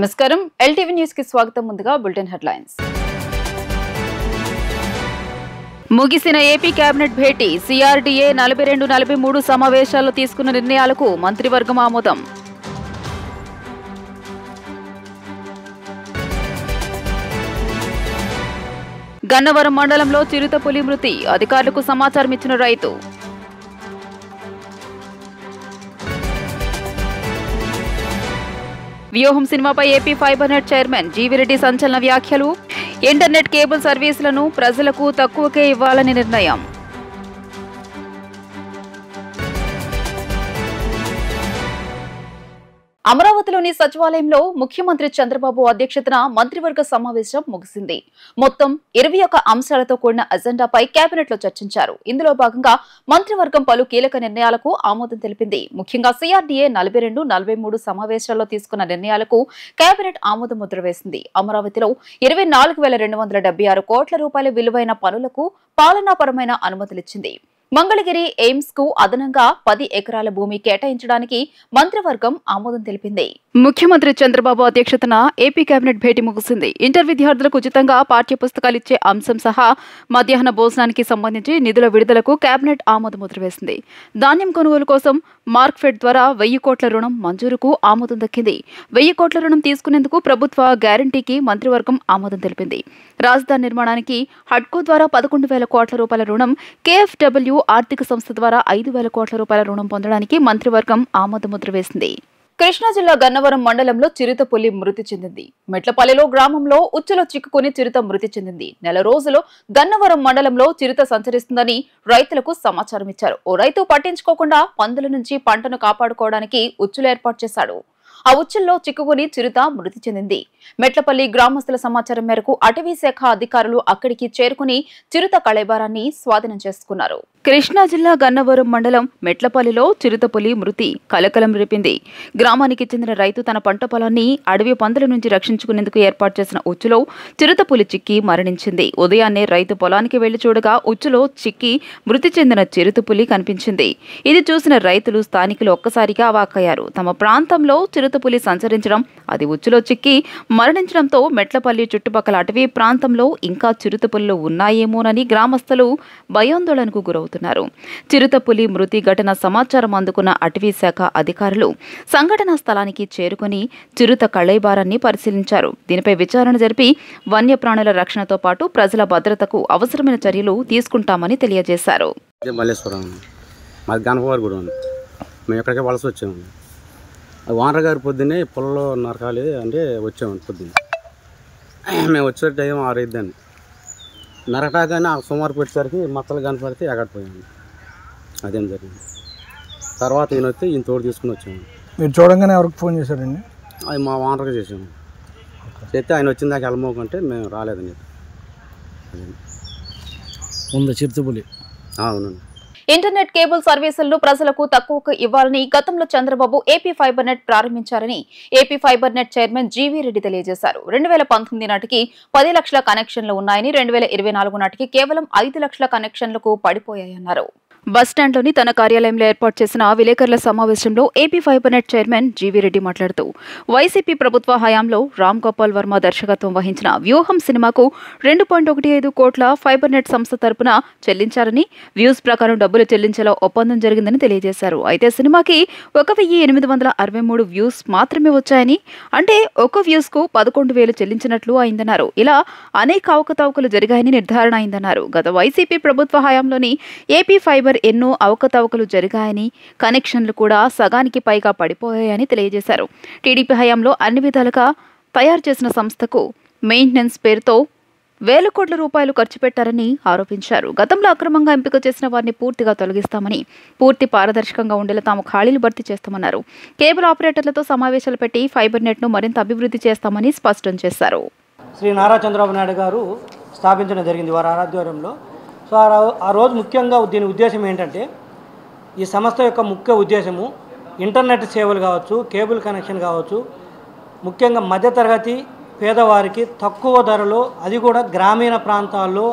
నమస్కారం LTV news కి స్వాగతం. ముందుగా బులెటిన్ హెడ్లైన్స్. ముగిసిన ఏపీ కేబినెట్ భేటీ. సిఆర్డీఏ 42-43 సమావేశాల్లో తీసుకున్న నిర్ణయాలకు మంత్రివర్గం ఆమోదం. గన్నవరం మండలంలో చిరుతపులి మృతి. అధికారులకు సమాచారం ఇచ్చిన రైతు. వ్యూహం సినిమాపై AP fibre net chairman GV Reddy సంచలన వ్యాఖ్యలు. ఇంటర్నెట్ కేబుల్ సర్వీసులను ప్రజలకు తక్కువకే ఇవ్వాలని నిర్ణయం. అమరావతిలోని సచివాలయంలో ముఖ్యమంత్రి చంద్రబాబు అధ్యక్షతన మంత్రివర్గ సమావేశం ముగిసింది. మొత్తం 21 అంశాలతో కూడిన అజెండాపై కేబినెట్ లో చర్చించారు. ఇందులో భాగంగా మంత్రివర్గం పలు కీలక నిర్ణయాలకు ఆమోదం తెలిపింది. ముఖ్యంగా సిఆర్డీఏ 42-43 సమావేశాల్లో తీసుకున్న నిర్ణయాలకు కేబినెట్ ఆమోద ముద్ర వేసింది. అమరావతిలో 24,276 కోట్ల రూపాయల విలువైన పనులకు పాలనాపరమైన అనుమతులిచ్చింది. మంగళగిరి ఎయిమ్స్ కు అదనంగా 10 ఎకరాల భూమి కేటాయించడానికి మంత్రివర్గం ఆమోదం తెలిపింది. ముఖ్యమంత్రి చంద్రబాబు అధ్యక్షతన ఏపీ కేబినెట్ భేటీ ముగిసింది. ఇంటర్ విద్యార్థులకు ఉచితంగా పాఠ్య పుస్తకాలు ఇచ్చే అంశం సహా మధ్యాహ్న భోజనానికి సంబంధించి నిధుల విడుదలకు కేబినెట్ ఆమోద ముద్ర వేసింది. ధాన్యం కొనుగోలు కోసం మార్క్ఫెడ్ ద్వారా 1000 కోట్ల రుణం మంజూరుకు ఆమోదం దక్కింది. 1000 కోట్ల రుణం తీసుకునేందుకు ప్రభుత్వ గ్యారంటీకి మంత్రివర్గం ఆమోదం తెలిపింది. రాజధాని నిర్మాణానికి హడ్కో ద్వారా 11,000 కోట్ల రూపాయల రుణం, కేఎఫ్డబ్ల్యూ ఆర్థిక సంస్థ ద్వారా 5,000 కోట్ల రూపాయల రుణం పొందడానికి మంత్రివర్గం ఆమోద ముద్ర వేసింది. కృష్ణా జిల్లా గన్నవరం మండలంలో చిరుతపులి మృతి చెందింది. మెట్లపల్లిలో గ్రామంలో ఉచ్చులో చిక్కుకుని చిరుత మృతి చెందింది. నెల రోజులు గన్నవరం మండలంలో చిరుత సంచరిస్తుందని రైతులకు సమాచారం ఇచ్చారు. ఓ రైతు పట్టించుకోకుండా పందుల నుంచి పంటను కాపాడుకోవడానికి ఉచ్చులు ఏర్పాటు చేశాడు. ఆ ఉచ్చుల్లో చిక్కుకుని చిరుత మృతి చెందింది. మెట్లపల్లి గ్రామస్తుల సమాచారం మేరకు అటవీ శాఖ అధికారులు అక్కడికి చేరుకుని చిరుత కళేబరాన్ని స్వాధీనం చేసుకున్నారు. కృష్ణా జిల్లా గన్నవరం మండలం మెట్లపల్లిలో చిరుతపులి మృతి కలకలం రేపింది. గ్రామానికి చెందిన రైతు తన పంట పొలాన్ని అడవి పందుల నుంచి రక్షించుకునేందుకు ఏర్పాటు చేసిన ఉచ్చులో చిరుతపులి చిక్కి మరణించింది. ఉదయాన్నే రైతు పొలానికి వెళ్లి చూడగా ఉచ్చులో చిక్కి మృతి చెందిన చిరుతపులి కనిపించింది. ఇది చూసిన రైతులు, స్థానికులు ఒక్కసారిగా అవాక్కయ్యారు. తమ ప్రాంతంలో చిరుతపులి సంచరించడం, అది ఉచ్చులో చిక్కి మరణించడంతో మెట్లపల్లి చుట్టుపక్కల అటవీ ప్రాంతంలో ఇంకా చిరుతపులులు ఉన్నాయేమోనని గ్రామస్తులు భయాందోళనకు గురవుతున్నారు. చిరుతపులి మృతి ఘటన సమాచారం అందుకున్న అటవీ శాఖ అధికారులు సంఘటనా స్థలానికి చేరుకుని చిరుత కళేబారాన్ని పరిశీలించారు. దీనిపై విచారణ జరిపి వన్యప్రాణుల రక్షణతో పాటు ప్రజల భద్రతకు అవసరమైన చర్యలు తీసుకుంటామని తెలియజేశారు. వానర్ గారు పొద్దున్నే పొలంలో నరకాలి అంటే వచ్చాము. పొద్దున్న మేము వచ్చే టైం 6 అయిద్దని నరకటాగానే సుమారు పెట్టేసరికి మత్తలు కనపడితే ఎగడిపోయాము. అదేం జరిగింది. తర్వాత ఈయన వస్తే ఈయన తోడు తీసుకుని వచ్చాము. మీరు చూడంగానే ఎవరికి ఫోన్ చేశారండి? అది మా వానర్గా చేసాము. చేస్తే ఆయన వచ్చిన దాకా వెళ్ళమోకంటే మేము రాలేదని ఉంది చిరుతపులి. అవునండి. ఇంటర్నెట్ కేబుల్ సర్వీసులను ప్రజలకు తక్కువకు ఇవ్వాలని గతంలో చంద్రబాబు ఏపీ ఫైబర్ నెట్ ప్రారంభించారని ఏపీ ఫైబర్ నెట్ చైర్మన్ జీవీరెడ్డి తెలియజేశారు. 2019 నాటికి 10 లక్షల కనెక్షన్లు ఉన్నాయని, 2024 నాటికి కేవలం 5 లక్షల కనెక్షన్లకు పడిపోయాయన్నారు. బస్టాండ్లోని తన కార్యాలయంలో ఏర్పాటు చేసిన విలేకరుల సమావేశంలో ఏపీ ఫైబర్ నెట్ చైర్మన్ జీవీరెడ్డి మాట్లాడుతూ, వైసీపీ ప్రభుత్వ హయాంలో రామ్ గోపాల్ వర్మ దర్శకత్వం వహించిన వ్యూహం సినిమాకు 2.15 కోట్ల ఫైబర్ నెట్ సంస్థ తరపున చెల్లించారని, వ్యూస్ ప్రకారం డబ్బులు చెల్లించేలా ఒప్పందం జరిగిందని తెలియజేశారు. అయితే సినిమాకి 1,863 వ్యూస్ మాత్రమే వచ్చాయని, అంటే ఒక వ్యూస్ కు 11,000 చెల్లించినట్లు అయిందన్నారు. ఇలా అనేక అవకతవకలు జరిగాయని నిర్ధారణ అయిందన్నారు. గత వైసీపీ ప్రభుత్వ హయాంలోని ఏపీ ఫైబర్ ఎన్నో అవకతవకలు జరిగాయని, కనెక్షన్లు కూడా సగానికి పైగా పడిపోయాయని తెలియజేశారు. టీడీపీ హయాంలో అన్ని విధాలుగా తయారు చేసిన సంస్థకు మెయింటెనెన్స్ పేరుతో 1,000 కోట్ల రూపాయలు ఖర్చు పెట్టారని ఆరోపించారు. గతంలో అక్రమంగా ఎంపిక చేసిన వారిని పూర్తిగా తొలగిస్తామని, పూర్తి పారదర్శకంగా ఉండేలా తాము ఖాళీలు భర్తీ చేస్తామన్నారు. కేబుల్ ఆపరేటర్లతో సమావేశాలు పెట్టి ఫైబర్ నెట్ను మరింత అభివృద్ధి చేస్తామని స్పష్టం చేశారు. శ్రీ నారా చంద్రబాబు నాయుడు గారు స్థాపించడం జరిగింది వారి ఆధ్వర్యంలో. సో ఆ రోజు ముఖ్యంగా దీని ఉద్దేశం ఏంటంటే, ఈ సంస్థ యొక్క ముఖ్య ఉద్దేశము ఇంటర్నెట్ సేవలు కావచ్చు, కేబుల్ కనెక్షన్ కావచ్చు, ముఖ్యంగా మధ్యతరగతి పేదవారికి తక్కువ ధరలో, అది కూడా గ్రామీణ ప్రాంతాల్లో,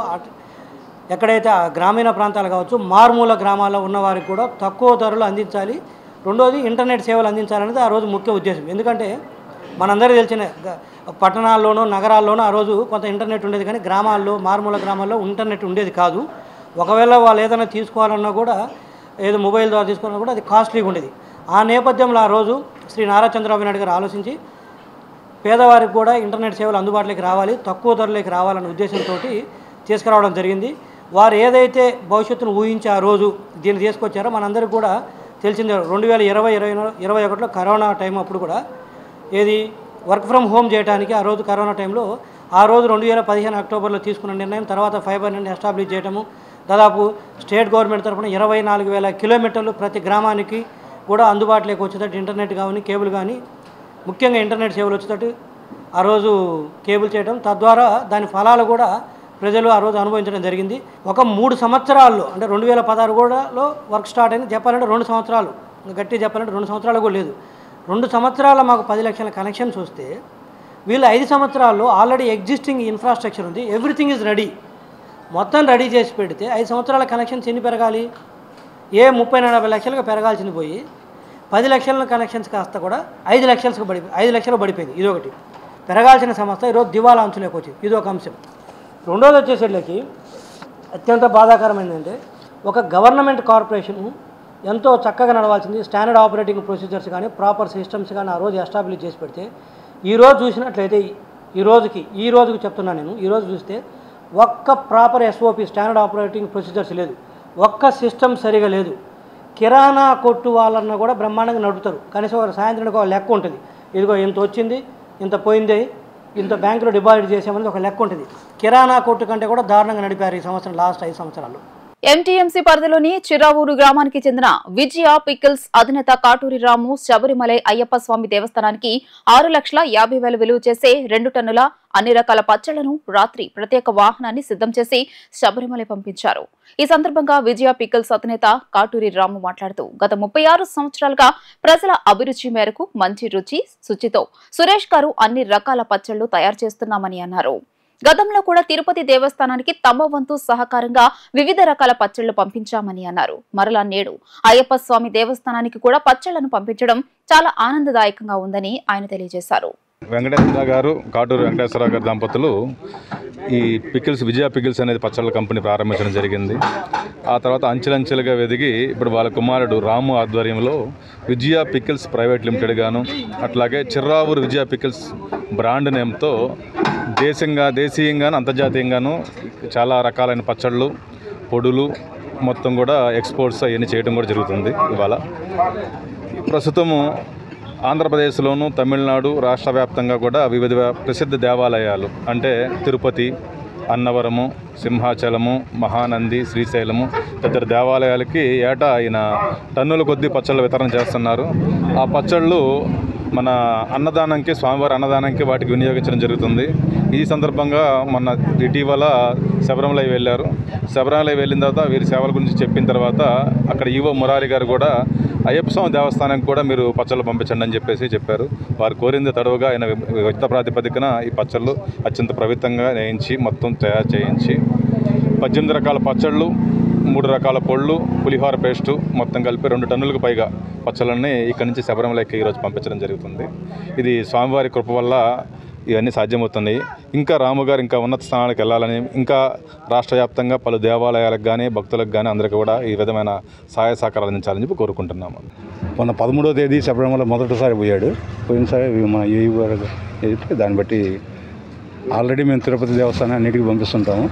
ఎక్కడైతే గ్రామీణ ప్రాంతాలు కావచ్చు, మారుమూల గ్రామాల్లో ఉన్నవారికి కూడా తక్కువ ధరలు అందించాలి. రెండోది ఇంటర్నెట్ సేవలు అందించాలనేది ఆ రోజు ముఖ్య ఉద్దేశం. ఎందుకంటే మనందరికీ తెలిసిన పట్టణాల్లోనూ నగరాల్లోనూ ఆ రోజు కొంత ఇంటర్నెట్ ఉండేది, కానీ గ్రామాల్లో మారుమూల గ్రామాల్లో ఇంటర్నెట్ ఉండేది కాదు. ఒకవేళ వాళ్ళు ఏదైనా తీసుకోవాలన్నా కూడా ఏదో మొబైల్ ద్వారా తీసుకోవాలన్నా కూడా అది కాస్ట్లీగా ఉండేది. ఆ నేపథ్యంలో ఆ రోజు శ్రీ నారా చంద్రబాబు నాయుడు గారు ఆలోచించి పేదవారికి కూడా ఇంటర్నెట్ సేవలు అందుబాటులోకి రావాలి, తక్కువ ధరలోకి రావాలనే ఉద్దేశంతో తీసుకురావడం జరిగింది. వారు ఏదైతే భవిష్యత్తును ఊహించి ఆ రోజు దీన్ని తీసుకొచ్చారో మనందరికీ కూడా తెలిసిందే. 2020-21 కరోనా టైం అప్పుడు కూడా ఏది వర్క్ ఫ్రమ్ హోమ్ చేయడానికి ఆ రోజు కరోనా టైంలో ఆ రోజు 2015 అక్టోబర్లో తీసుకున్న నిర్ణయం, తర్వాత ఫైబర్ నెట్ ఎస్టాబ్లిష్ చేయడము, దాదాపు స్టేట్ గవర్నమెంట్ తరఫున 24,000 కిలోమీటర్లు ప్రతి గ్రామానికి కూడా అందుబాటులోకి వచ్చేటట్టు ఇంటర్నెట్ కానీ కేబుల్ కానీ ముఖ్యంగా ఇంటర్నెట్ సేవలు వచ్చేటట్టు ఆ రోజు కేబుల్ చేయడం, తద్వారా దాని ఫలాలు కూడా ప్రజలు ఆ రోజు అనుభవించడం జరిగింది. ఒక 3 సంవత్సరాల్లో అంటే 2016 కూడాలో వర్క్ స్టార్ట్ అయింది. చెప్పాలంటే 2 సంవత్సరాలు, గట్టిగా చెప్పాలంటే 2 సంవత్సరాలు కూడా లేదు. 2 సంవత్సరాల మాకు 10 లక్షల కనెక్షన్స్ వస్తే వీళ్ళు 5 సంవత్సరాల్లో ఆల్రెడీ ఎగ్జిస్టింగ్ ఇన్ఫ్రాస్ట్రక్చర్ ఉంది, ఎవ్రీథింగ్ ఈజ్ రెడీ, మొత్తం రెడీ చేసి పెడితే 5 సంవత్సరాల కనెక్షన్స్ ఎన్ని పెరగాలి? 30-40 లక్షలుగా పెరగాల్సింది పోయి 10 లక్షల కనెక్షన్స్ కాస్త కూడా 5 లక్షలు పడిపోయింది. ఇదొకటి. పెరగాల్సిన సంస్థ ఈరోజు దివాలా అంచులోకి వచ్చింది. ఇది ఒక అంశం. రెండోది వచ్చేసరికి అత్యంత బాధాకరమైందంటే ఒక గవర్నమెంట్ కార్పొరేషన్ ఎంతో చక్కగా నడవాల్సింది, స్టాండర్డ్ ఆపరేటింగ్ ప్రొసీజర్స్ కానీ ప్రాపర్ సిస్టమ్స్ కానీ ఆ రోజు ఎస్టాబ్లిష్ చేసి పెడితే ఈరోజు చూసినట్లయితే ఈ రోజుకి చెప్తున్నాను నేను, ఈరోజు చూస్తే ఒక్క proper SOP standard operating procedures లేదు, ఒక్క సిస్టమ్ సరిగా లేదు. కిరాణా కొట్టు వాళ్ళన్నా కూడా బ్రహ్మాండంగా నడుపుతారు, కనీసం ఒక సాయంత్రానికి ఒక లెక్క ఉంటుంది, ఇదిగో ఇంత వచ్చింది, ఇంత పోయింది, ఇంత బ్యాంకులో డిపాజిట్ చేసామని ఒక లెక్క ఉంటుంది. కిరాణా కొట్టు కంటే కూడా దారుణంగా నడిపారు ఈ సంవత్సరం, లాస్ట్ 5 సంవత్సరాలు. ఎంటీఎంసీ పరిధిలోని చిరావూరు గ్రామానికి చెందిన విజయ పికిల్స్ అధినేత కాటూరి రాము శబరిమలై అయ్యప్ప స్వామి దేవస్థానానికి 6,50,000 విలువ చేసే 2 టన్నుల అన్ని రకాల పచ్చళ్లను రాత్రి ప్రత్యేక వాహనాన్ని సిద్ధం చేసి శబరిమలై పంపించారు. ఈ సందర్భంగా విజయ పికిల్స్ అధినేత కాటూరి రాము మాట్లాడుతూ గత 36 సంవత్సరాలుగా ప్రజల అభిరుచి మేరకు మంచి రుచి శుచితో సురేష్ గారు అన్ని రకాల పచ్చళ్లు తయారు చేస్తున్నామని అన్నారు. గతంలో కూడా తిరుపతి దేవస్థానానికి తమ వంతు సహకారంగా వివిధ రకాల పచ్చళ్లు పంపించామని అన్నారు. మరలా నేడు అయ్యప్ప స్వామి దేవస్థానానికి కూడా పచ్చళ్లను పంపించడం చాలా ఆనందదాయకంగా ఉందని ఆయన తెలియజేశారు. వెంకటేశ్వర గారు, కాటూరు వెంకటేశ్వరరావు గారు దంపతులు ఈ పికిల్స్ విజయ పికిల్స్ అనేది పచ్చళ్ళ కంపెనీ ప్రారంభించడం జరిగింది. ఆ తర్వాత అంచెలంచెలుగా వెదిగి ఇప్పుడు వాళ్ళ కుమారుడు రాము ఆధ్వర్యంలో విజయ పికిల్స్ ప్రైవేట్ లిమిటెడ్ గాను, అట్లాగే చిర్రావూరు విజయ పికిల్స్ బ్రాండ్ నేమ్తో దేశీయంగాను అంతర్జాతీయంగాను చాలా రకాలైన పచ్చళ్ళు, పొడులు మొత్తం కూడా ఎక్స్పోర్ట్స్ అవన్నీ చేయడం కూడా జరుగుతుంది. ఇవాళ ప్రస్తుతము ఆంధ్రప్రదేశ్లోను తమిళనాడు రాష్ట్ర వ్యాప్తంగా కూడా వివిధ ప్రసిద్ధ దేవాలయాలు అంటే తిరుపతి, అన్నవరము, సింహాచలము, మహానంది, శ్రీశైలము తదితర దేవాలయాలకి ఏటా ఆయన టన్నుల కొద్దీ పచ్చళ్ళు వితరణ చేస్తున్నారు. ఆ పచ్చళ్ళు మన అన్నదానంకి, స్వామివారి అన్నదానంకి వాటికి వినియోగించడం జరుగుతుంది. ఈ సందర్భంగా మొన్న ఇటీవల శబరిమలై వెళ్ళారు. శబరిమలై వెళ్ళిన తర్వాత వీరి సేవల గురించి చెప్పిన తర్వాత అక్కడ ఈవో మురారి గారు కూడా అయ్యప్ప స్వామి దేవస్థానానికి కూడా మీరు పచ్చళ్ళు పంపించండి అని చెప్పారు. వారు కోరింది తడవుగా ఆయన యుద్ధ ప్రాతిపదికన ఈ పచ్చళ్ళు అత్యంత పవిత్రంగా నేయించి మొత్తం తయారు చేయించి 18 రకాల పచ్చళ్ళు, 3 రకాల పొళ్ళు, పులిహోర పేస్టు మొత్తం కలిపి 2 టన్నులకు పైగా పచ్చళ్ళని ఇక్కడి నుంచి శబరిమలైకి ఈరోజు పంపించడం జరుగుతుంది. ఇది స్వామివారి కృప వల్ల ఇవన్నీ సాధ్యమవుతున్నాయి. ఇంకా రాము గారు ఇంకా ఉన్నత స్థానాలకు వెళ్ళాలని, ఇంకా రాష్ట్ర వ్యాప్తంగా పలు దేవాలయాలకు కానీ భక్తులకు కానీ అందరికీ కూడా ఈ విధమైన సహాయ సహకారాలు అందించాలని చెప్పి కోరుకుంటున్నాము. మొన్న 13వ తేదీ శబరిమల మొదటిసారి పోయినసారి మన ఏయూ గారు చెప్పి దాన్ని బట్టి ఆల్రెడీ మేము తిరుపతి దేవస్థానం అన్నిటికీ పంపిస్తుంటాము.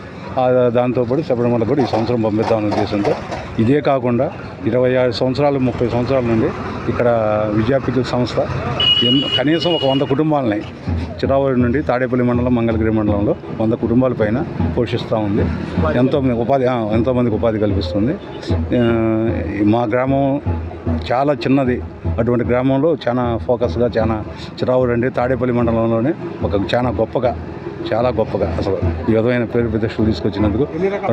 దాంతోపాటు శబరిమల కూడా ఈ సంవత్సరం పంపిద్దామనే ఉద్దేశంతో, ఇదే కాకుండా 25 సంవత్సరాలు 30 సంవత్సరాల నుండి ఇక్కడ విజయ పికిల్స్ సంస్థ కనీసం ఒక 100 కుటుంబాలని చిరావూరు నుండి తాడేపల్లి మండలం, మంగళగిరి మండలంలో 100 కుటుంబాల పైన పోషిస్తూ ఉంది. ఎంతోమందికి ఉపాధి కల్పిస్తుంది. మా గ్రామం చాలా చిన్నది. అటువంటి గ్రామంలో చాలా ఫోకస్గా చిరావూరు అంటే తాడేపల్లి మండలంలోనే చాలా గొప్పగా అసలు ఈ విధమైన పేరు ప్రతిష్టలు తీసుకొచ్చినందుకు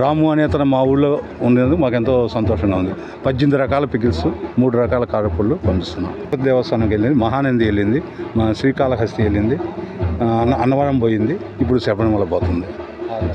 రాము అనే అతను మా ఊళ్ళో ఉండేందుకు మాకు ఎంతో సంతోషంగా ఉంది. 18 రకాల పికిల్స్, 3 రకాల కారపళ్ళు పంపిస్తున్నాం. దేవస్థానంకి వెళ్ళింది, మహానంది వెళ్ళింది, శ్రీకాళహస్తి వెళ్ళింది, అన్నవరం పోయింది, ఇప్పుడు శబరిమల పోతుంది.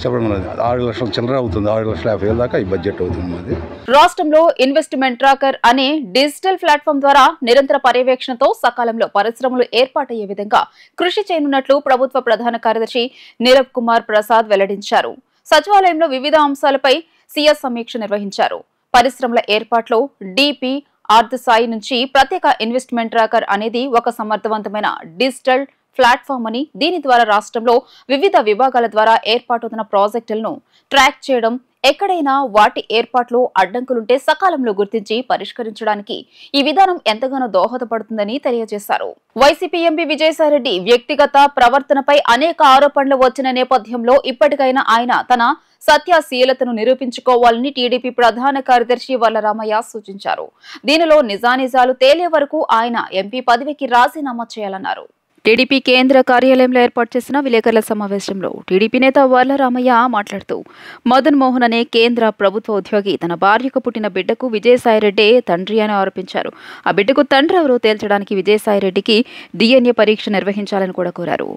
శబరిమల 6 లక్షల చిల్లర అవుతుంది, 6,50,000 దాకా ఈ బడ్జెట్ అవుతుంది మాది. రాష్ట్రంలో ఇన్వెస్ట్మెంట్ ట్రాకర్ అనే డిజిటల్ ప్లాట్ఫామ్ ద్వారా నిరంతర పర్యవేక్షణతో సకాలంలో పరిశ్రమలు ఏర్పాటయ్యే విధంగా కృషి చేయనున్నట్లు ప్రభుత్వ ప్రధాన కార్యదర్శి నీరబ్ కుమార్ ప్రసాద్ వెల్లడించారు. సచివాలయంలో వివిధ అంశాలపై సీఎస్ సమీక్ష నిర్వహించారు. పరిశ్రమల ఏర్పాట్లో డిపి ఆర్ధసాయి నుంచి ప్రత్యేక ఇన్వెస్ట్మెంట్ ట్రాకర్ అనేది ఒక సమర్థవంతమైన డిజిటల్ ప్లాట్ఫామ్ అని, దీని ద్వారా రాష్ట్రంలో వివిధ విభాగాల ద్వారా ఏర్పాటవుతున్న ప్రాజెక్టులను ట్రాక్ చేయడం, ఎక్కడైనా వాటి ఏర్పాట్లో అడ్డంకులుంటే సకాలంలో గుర్తించి పరిష్కరించడానికి ఈ విధానం ఎంతగానో దోహదపడుతుందని తెలియజేశారు. వైసీపీ ఎంపీ విజయసాయిరెడ్డి వ్యక్తిగత ప్రవర్తనపై అనేక ఆరోపణలు వచ్చిన నేపథ్యంలో ఇప్పటికైనా ఆయన తన సత్యాశీలతను నిరూపించుకోవాలని టీడీపీ ప్రధాన కార్యదర్శి వల్లరామయ్య సూచించారు. దీనిలో నిజానిజాలు తేలే వరకు ఆయన ఎంపీ పదవికి రాజీనామా చేయాలన్నారు. టీడీపీ కేంద్ర కార్యాలయంలో ఏర్పాటు చేసిన విలేకరుల సమావేశంలో టీడీపీ నేత వల్లరామయ్య మాట్లాడుతూ మదన్ మోహన్ అనే కేంద్ర ప్రభుత్వ ఉద్యోగి తన భార్యకు పుట్టిన బిడ్డకు విజయసాయిరెడ్డి తండ్రి అని ఆరోపించారు. ఆ బిడ్డకు తండ్రి ఎవరో తేల్చడానికి విజయసాయిరెడ్డికి DNA పరీక్ష నిర్వహించాలని కూడా కోరారు.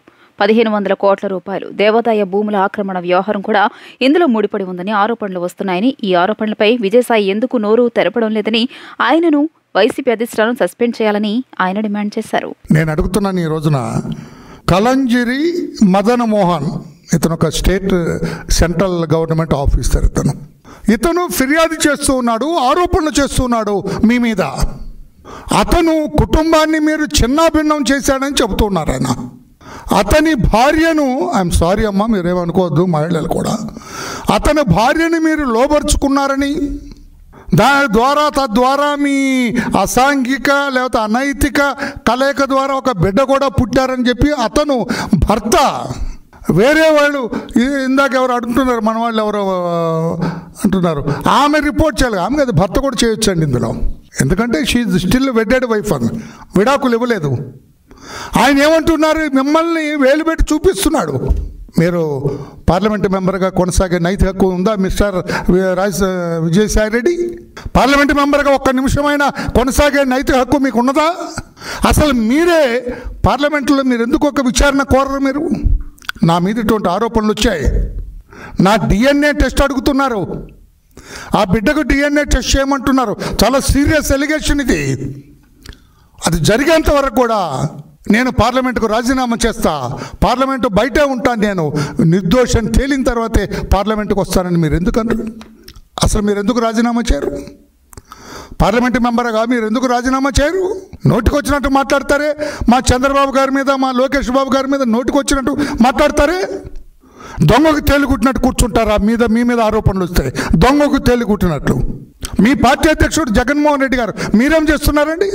1,500 కోట్ల రూపాయలు దేవాదాయ భూముల ఆక్రమణ వ్యవహారం కూడా ఇందులో ముడిపడి ఉందని ఆరోపణలు వస్తున్నాయని, ఈ ఆరోపణలపై విజయసాయి ఎందుకు నోరు తెరపడం లేదని, ఆయనను వైసీపీ అధిష్టానం సస్పెండ్ చేయాలని ఆయన డిమాండ్ చేశారు. నేను అడుగుతున్నాను, ఈ రోజున కలంజిరి మదన్ మోహన్ ఇతను ఒక స్టేట్ సెంట్రల్ గవర్నమెంట్ ఆఫీసర్, ఇతను ఫిర్యాదు చేస్తూ ఉన్నాడు, ఆరోపణలు చేస్తూ ఉన్నాడు మీ మీద. అతను కుటుంబాన్ని మీరు చిన్నాభిన్నం చేశాడని చెబుతున్నారు ఆయన. అతని భార్యను, ఐఎమ్ సారీ అమ్మా మీరేమనుకోవద్దు, మహిళలు కూడా, అతని భార్యని మీరు లోబరుచుకున్నారని, దాని ద్వారా తద్వారా మీ అసాంఘిక లేకపోతే అనైతిక కలయిక ద్వారా ఒక బిడ్డ కూడా పుట్టారని చెప్పి అతను భర్త, వేరే వాళ్ళు ఇందాక ఎవరు అడుగుతున్నారు, మన వాళ్ళు ఎవరు అంటున్నారు, ఆమె రిపోర్ట్ చేయాలి. ఆమె కదా భర్త కూడా చేయొచ్చండి ఇందులో, ఎందుకంటే షీ స్టిల్ వెడ్డెడ్ వైఫ్, అని విడాకులు ఇవ్వలేదు. ఆయన ఏమంటున్నారు, మిమ్మల్ని వేలు పెట్టి చూపిస్తున్నాడు. మీరు పార్లమెంటు మెంబర్గా కొనసాగే నైతిక హక్కు ఉందా మిస్టర్ విజయసాయిరెడ్డి? పార్లమెంటు మెంబర్గా ఒక్క నిమిషమైనా కొనసాగే నైతిక హక్కు మీకు ఉన్నదా? అసలు మీరే పార్లమెంటులో మీరు ఎందుకు ఒక విచారణ కోరరు? మీరు నా మీద ఇటువంటి ఆరోపణలు వచ్చాయి, నా DNA టెస్ట్ అడుగుతున్నారు, ఆ బిడ్డకు DNA టెస్ట్ చేయమంటున్నారు. చాలా సీరియస్ ఎలిగేషన్ ఇది. అది జరిగేంత వరకు కూడా నేను పార్లమెంటుకు రాజీనామా చేస్తా, పార్లమెంటు బయటే ఉంటాను, నేను నిర్దోషం తేలిన తర్వాతే పార్లమెంటుకు వస్తానని మీరు ఎందుకన్నారు? అసలు మీరు ఎందుకు రాజీనామా చేయరు? పార్లమెంటు మెంబర్గా మీరు ఎందుకు రాజీనామా చేయరు? నోటికి వచ్చినట్టు మాట్లాడతారే, మా చంద్రబాబు గారి మీద, మా లోకేష్ బాబు గారి మీద నోటికి వచ్చినట్టు మాట్లాడతారే. దొంగకు తేలికుట్టినట్టు కూర్చుంటారా? మీ మీద ఆరోపణలు వస్తాయి, దొంగకు తేలికుట్టినట్లు. మీ పార్టీ అధ్యక్షుడు జగన్మోహన్ రెడ్డి గారు మీరేం చేస్తున్నారండి?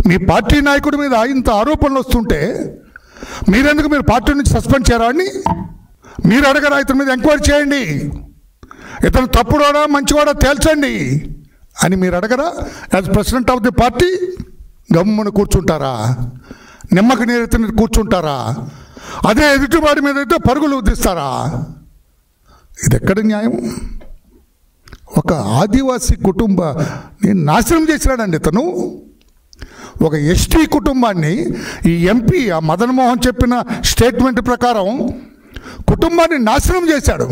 మీ పార్టీ నాయకుడి మీద ఇంత ఆరోపణలు వస్తుంటే మీరెందుకు మీరు పార్టీ నుంచి సస్పెండ్ చేయరా అని మీరు అడగరా? ఇతని మీద ఎంక్వైరీ చేయండి, ఇతను తప్పుడోడా మంచివాడా తేల్చండి అని మీరు అడగరా? As president of the party గమ్మున కూర్చుంటారా? నిమ్మకి నీరెత్తి కూర్చుంటారా? అదే ఎదుటివాడి మీద అయితే పరుగులు ఉద్దిస్తారా? ఇది ఎక్కడ న్యాయం? ఒక ఆదివాసీ కుటుంబాన్ని నాశనం చేసినాడండి ఇతను. ఒక ఎస్టీ కుటుంబాన్ని ఈ ఎంపీ ఆ మదన్ మోహన్ చెప్పిన స్టేట్మెంట్ ప్రకారం కుటుంబాన్ని నాశనం చేశాడు.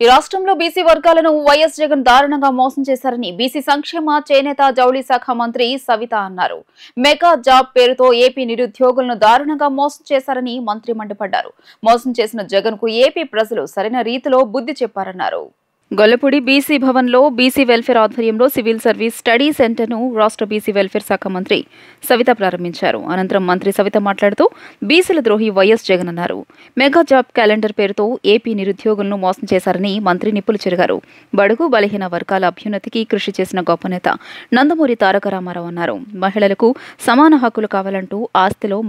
ఈ రాష్ట్రంలో బీసీ వర్గాలను వైఎస్ జగన్ దారుణంగా మోసం చేశారని బీసీ సంక్షేమ చేనేత జౌళి శాఖ మంత్రి సవిత అన్నారు. మెగా జాబ్ పేరుతో ఏపీ నిరుద్యోగులను దారుణంగా మోసం చేశారని మంత్రి మండిపడ్డారు. మోసం చేసిన జగన్ కు ఏపీ ప్రజలు సరైన రీతిలో బుద్ధి చెప్పారన్నారు. గొల్లపూడి బీసీ భవన్లో బీసీ వెల్ఫేర్ ఆధ్వర్యంలో సివిల్ సర్వీస్ స్టడీ సెంటర్ను రాష్ట్ర బీసీ వెల్ఫేర్ శాఖ మంత్రి సవిత ప్రారంభించారు. అనంతరం మంత్రి సవిత మాట్లాడుతూ బీసీల ద్రోహి వైఎస్ జగన్ అన్నారు. మెగా జాబ్ క్యాలెండర్ పేరుతో ఏపీ నిరుద్యోగులను మోసం చేశారని మంత్రి నిప్పులు చెరిగారు. బడుగు బలహీన వర్గాల అభ్యున్నతికి కృషి చేసిన గొప్ప నేత నందమూరి తారక రామారావు అన్నారు. మహిళలకు సమాన హక్కులు కావాలంటూ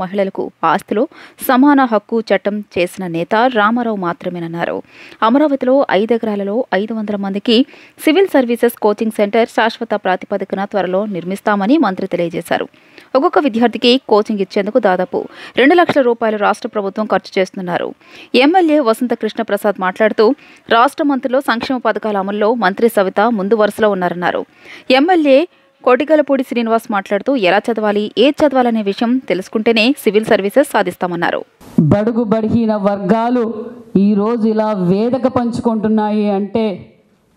మహిళలకు ఆస్తిలో సమాన హక్కు చట్టం చేసిన నేత రామారావు మాత్రమేనన్నారు. అమరావతిలో 5 ఎకరాలలో 500 మందికి సివిల్ సర్వీసెస్ కోచింగ్ సెంటర్ శాశ్వత ప్రాతిపదికన త్వరలో నిర్మిస్తామని మంత్రి తెలియజేశారు. ఒక్కొక్క విద్యార్థికి కోచింగ్ ఇచ్చేందుకు దాదాపు 2 లక్షల రూపాయలు రాష్ట్ర ప్రభుత్వం ఖర్చు చేస్తున్నారు. ఎమ్మెల్యే వసంత కృష్ణ ప్రసాద్ మాట్లాడుతూ రాష్ట్ర మంత్రిలో సంక్షేమ పథకాల అమల్లో మంత్రి సవిత ముందు వరుసలో ఉన్నారన్నారు. ఎమ్మెల్యే కోటిగలపూడి శ్రీనివాస్ మాట్లాడుతూ ఎలా చదవాలి, ఏది చదవాలనే విషయం తెలుసుకుంటేనే సివిల్ సర్వీసెస్ సాధిస్తామన్నారు. బడుగు బలహీన వర్గాలు ఈరోజు ఇలా వేదిక పంచుకుంటున్నాయి అంటే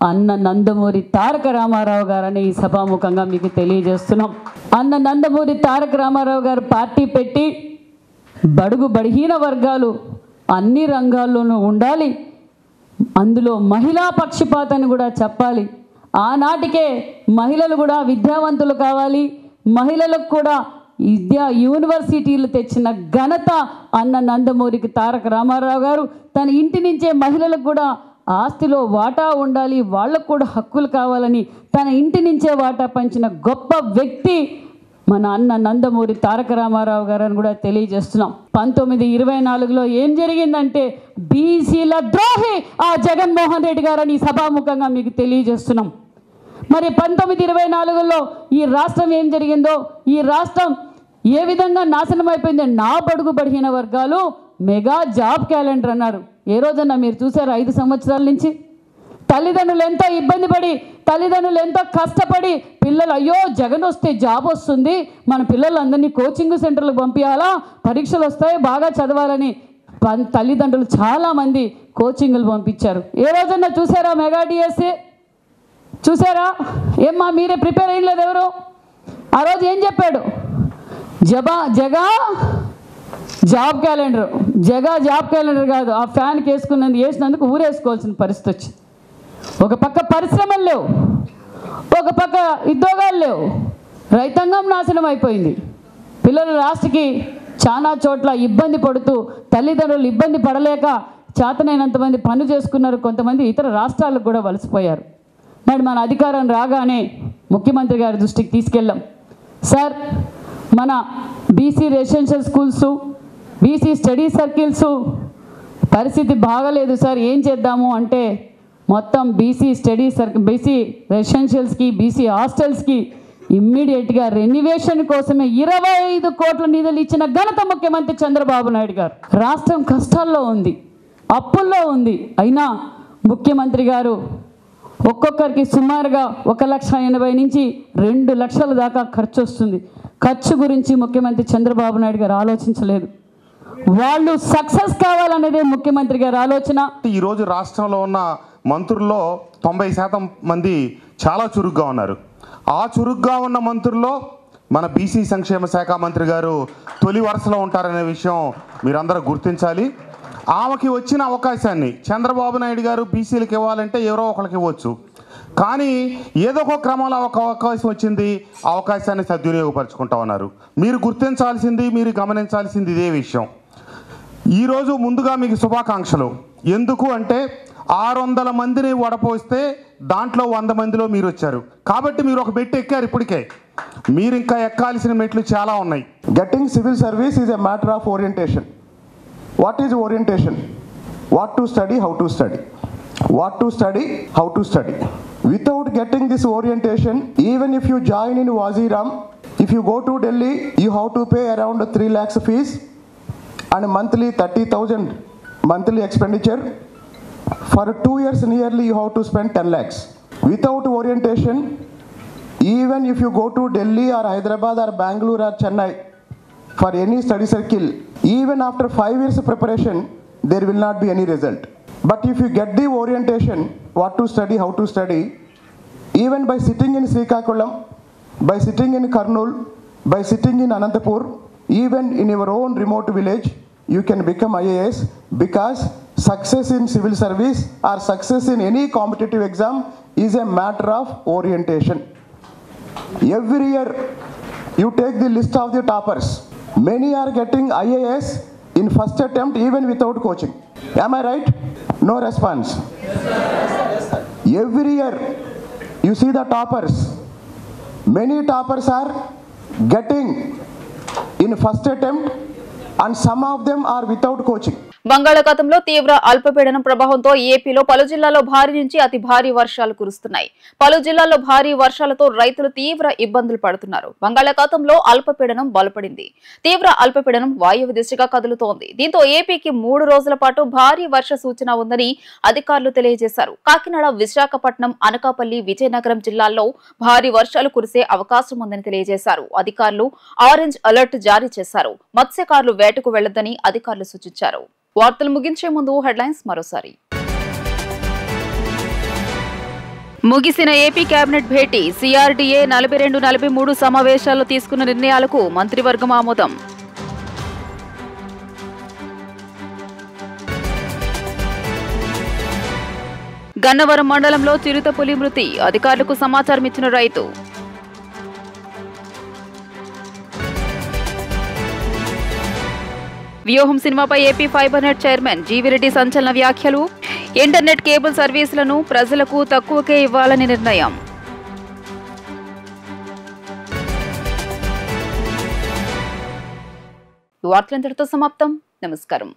అన్న నందమూరి తారక రామారావు గారని ఈ సభాముఖంగా మీకు తెలియజేస్తున్నాం. అన్న నందమూరి తారక రామారావు గారు పార్టీ పెట్టి బడుగు బలహీన వర్గాలు అన్ని రంగాల్లోనూ ఉండాలి, అందులో మహిళా పక్షపాతాన్ని కూడా చెప్పాలి. ఆనాటికే మహిళలు కూడా విద్యావంతులు కావాలి, మహిళలకు కూడా యూనివర్సిటీలు తెచ్చిన ఘనత అన్న నందమూరికి తారక రామారావు గారు. తన ఇంటి నుంచే మహిళలకు కూడా ఆస్తిలో వాటా ఉండాలి, వాళ్ళకు కూడా హక్కులు కావాలని తన ఇంటి నుంచే వాటా పంచిన గొప్ప వ్యక్తి మన అన్న నందమూరి తారక రామారావు గారు అని కూడా తెలియజేస్తున్నాం. 1924లో ఏం జరిగిందంటే బీసీల ద్రోహి ఆ జగన్మోహన్ రెడ్డి గారని సభాముఖంగా మీకు తెలియజేస్తున్నాం. మరి 1924లో ఈ రాష్ట్రం ఏం జరిగిందో, ఈ రాష్ట్రం ఏ విధంగా నాశనం అయిపోయిందో, నా బడుగు బలహీన వర్గాలు మెగా జాబ్ క్యాలెండర్ అన్నారు. ఏ రోజన్నా మీరు చూసారు? 5 సంవత్సరాల నుంచి తల్లిదండ్రులు ఎంతో ఇబ్బంది పడి, తల్లిదండ్రులు ఎంతో కష్టపడి పిల్లలు అయ్యో జగన్ వస్తే జాబ్ వస్తుంది, మన పిల్లలందరినీ కోచింగ్ సెంటర్లకు పంపించాలా, పరీక్షలు వస్తాయి బాగా చదవాలని తల్లిదండ్రులు చాలామంది కోచింగ్లు పంపించారు. ఏ రోజన్నా చూసారా మెగా డిఎస్సి? చూసారా? ఏమ్మా మీరే ప్రిపేర్ అయ్యలేదు ఎవరు? ఆ రోజు ఏం చెప్పాడు? జగా జాబ్ క్యాలెండర్, జగా జాబ్ క్యాలెండర్ కాదు, ఆ ఫ్యాన్కి వేసినందుకు ఊరేసుకోవాల్సిన పరిస్థితి వచ్చింది. ఒక పక్క పరిశ్రమలు లేవు, ఒక పక్క ఉద్యోగాలు లేవు, రైతాంగం నాశనం అయిపోయింది. పిల్లలు లాస్ట్కి చాలా చోట్ల ఇబ్బంది పడుతూ తల్లిదండ్రులు ఇబ్బంది పడలేక చేతనైనంతమంది పనులు చేసుకున్నారు, కొంతమంది ఇతర రాష్ట్రాలకు కూడా వలసిపోయారు. మరి మన అధికారం రాగానే ముఖ్యమంత్రి గారి దృష్టికి తీసుకెళ్ళాం. సార్ మన BC residential schools, BC study circles పరిస్థితి బాగలేదు సార్, ఏం చేద్దాము అంటే మొత్తం బీసీ రెసిడెన్షియల్స్కి, బీసీ హాస్టల్స్కి ఇమ్మీడియట్గా రెన్యువేషన్ కోసమే 25 కోట్ల నిధులు ఇచ్చిన ఘనత ముఖ్యమంత్రి చంద్రబాబు నాయుడు గారు. రాష్ట్రం కష్టాల్లో ఉంది, అప్పుల్లో ఉంది, అయినా ముఖ్యమంత్రి గారు ఒక్కొక్కరికి సుమారుగా 1,80,000 నుంచి 2 లక్షల దాకా ఖర్చు వస్తుంది. ఖర్చు గురించి ముఖ్యమంత్రి చంద్రబాబు నాయుడు గారు ఆలోచించలేదు. వాళ్ళు సక్సెస్ కావాలనేదే ముఖ్యమంత్రి గారి ఆలోచన. ఈరోజు రాష్ట్రంలో ఉన్న మంత్రుల్లో 90% మంది చాలా చురుగ్గా ఉన్నారు. ఆ చురుగ్గా ఉన్న మంత్రుల్లో మన బీసీ సంక్షేమ శాఖ మంత్రి గారు తొలి వరుసలో ఉంటారనే విషయం మీరందరూ గుర్తించాలి. ఆమెకి వచ్చిన అవకాశాన్ని చంద్రబాబు నాయుడు గారు బీసీలకు ఇవ్వాలంటే ఎవరో ఒకరికి ఇవ్వచ్చు, కానీ ఏదో ఒక క్రమంలో ఒక అవకాశం వచ్చింది, అవకాశాన్ని సద్వినియోగపరుచుకుంటా ఉన్నారు. మీరు గుర్తించాల్సింది, మీరు గమనించాల్సింది ఇదే విషయం. ఈరోజు ముందుగా మీకు శుభాకాంక్షలు. ఎందుకు అంటే 600 మందిని వడపోస్తే దాంట్లో 100 మందిలో మీరు వచ్చారు కాబట్టి మీరు ఒక మెట్టు ఎక్కారు. ఇప్పటికే మీరు ఇంకా ఎక్కాల్సిన మెట్లు చాలా ఉన్నాయి. Getting civil service is a matter of orientation. What is orientation? What to study, how to study. What to study, how to study. Without getting this orientation, even if you join in Waziram, if you go to Delhi, you have to pay around 3 lakhs fees and monthly 30,000 monthly expenditure. For 2 years nearly you have to spend 10 lakhs. Without orientation, even if you go to Delhi or Hyderabad or Bangalore or Chennai for any study circle, even after 5 years of preparation, there will not be any result. But if you get the orientation, what to study, how to study, even by sitting in Srikakulam, by sitting in Kurnool, by sitting in Anantapur, even in your own remote village, you can become IAS, because success in civil service or success in any competitive exam is a matter of orientation. Every year you take the list of the toppers. Many are getting IAS in first attempt even without coaching. Am I right? No response. Every year you see the toppers. Many toppers are getting in first attempt and some of them are without coaching. బంగాళాఖాతంలో తీవ్ర అల్పపీడనం ప్రభావంతో ఏపీలో పలు జిల్లాల్లో భారీ నుంచి అతి భారీ వర్షాలు కురుస్తున్నాయి. పలు జిల్లాల్లో భారీ వర్షాలతో రైతులు తీవ్ర ఇబ్బందులు పడుతున్నారు. బంగాళాఖాతంలో అల్పపీడనం బలపడింది. తీవ్ర అల్పపీడనం వాయువ్య దిశగా కదులుతోంది. దీంతో ఏపీకి 3 రోజుల పాటు భారీ వర్ష సూచన ఉందని అధికారులు తెలియజేశారు. కాకినాడ, విశాఖపట్నం, అనకాపల్లి, విజయనగరం జిల్లాల్లో భారీ వర్షాలు కురిసే అవకాశం ఉందని తెలియజేశారు. అధికారులు ఆరెంజ్ అలర్ట్ జారీ చేశారు. మత్స్యకారులు వేటకు వెళ్లొద్దని అధికారులు సూచించారు. వార్తలు ముగించే ముందు హెడ్లైన్స్ మరోసారి. ముగిసిన ఏపీ కేబినెట్ భేటీ, సిఆర్డీఏ 42-43 సమావేశాల్లో తీసుకున్న నిర్ణయాలకు మంత్రివర్గం ఆమోదం. గన్నవరం మండలంలో చిరుతపులి మృతి, అధికారులకు సమాచారం ఇచ్చిన రైతు. వ్యూహం సినిమాపై AP fibre net chairman GV Reddy సంచలన వ్యాఖ్యలు. ఇంటర్నెట్ కేబుల్ సర్వీసులను ప్రజలకు తక్కువకే ఇవ్వాలని నిర్ణయం. వార్తలంతటితో సమాప్తం. నమస్కారం.